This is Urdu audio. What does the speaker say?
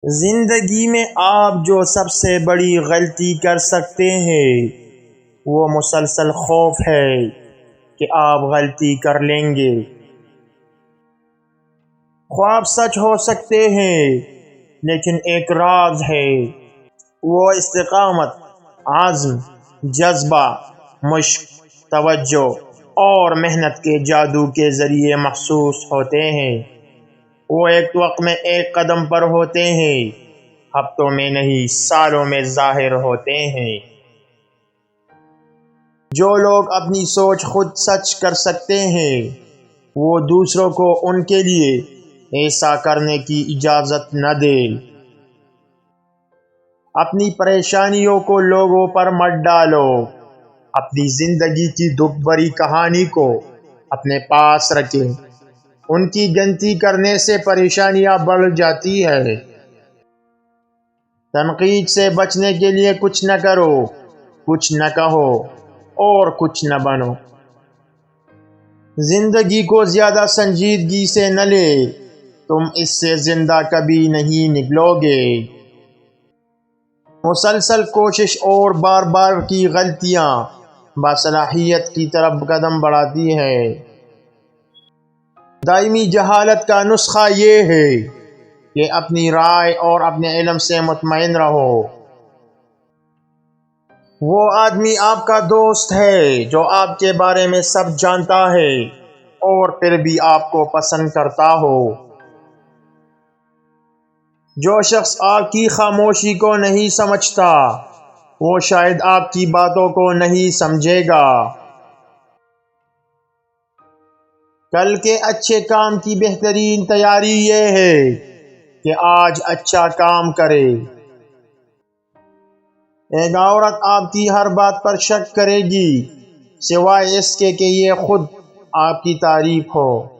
زندگی میں آپ جو سب سے بڑی غلطی کر سکتے ہیں وہ مسلسل خوف ہے کہ آپ غلطی کر لیں گے۔ خواب سچ ہو سکتے ہیں لیکن ایک راز ہے، وہ استقامت، عزم، جذبہ، مشق، توجہ اور محنت کے جادو کے ذریعے محسوس ہوتے ہیں۔ وہ ایک وقت میں ایک قدم پر ہوتے ہیں، ہفتوں میں نہیں سالوں میں ظاہر ہوتے ہیں۔ جو لوگ اپنی سوچ خود سچ کر سکتے ہیں وہ دوسروں کو ان کے لیے ایسا کرنے کی اجازت نہ دیں۔ اپنی پریشانیوں کو لوگوں پر مت ڈالو، اپنی زندگی کی دکھ بھری کہانی کو اپنے پاس رکھیں۔ ان کی گنتی کرنے سے پریشانیاں بڑھ جاتی ہے۔ تنقید سے بچنے کے لیے کچھ نہ کرو، کچھ نہ کہو اور کچھ نہ بنو۔ زندگی کو زیادہ سنجیدگی سے نہ لے، تم اس سے زندہ کبھی نہیں نکلو گے۔ مسلسل کوشش اور بار بار کی غلطیاں باصلاحیت کی طرف قدم بڑھاتی ہیں۔ دائمی جہالت کا نسخہ یہ ہے کہ اپنی رائے اور اپنے علم سے مطمئن رہو۔ وہ آدمی آپ کا دوست ہے جو آپ کے بارے میں سب جانتا ہے اور پھر بھی آپ کو پسند کرتا ہو۔ جو شخص آپ کی خاموشی کو نہیں سمجھتا وہ شاید آپ کی باتوں کو نہیں سمجھے گا۔ کل کے اچھے کام کی بہترین تیاری یہ ہے کہ آج اچھا کام کرے۔ ایک عورت آپ کی ہر بات پر شک کرے گی سوائے اس کے کہ یہ خود آپ کی تعریف ہو۔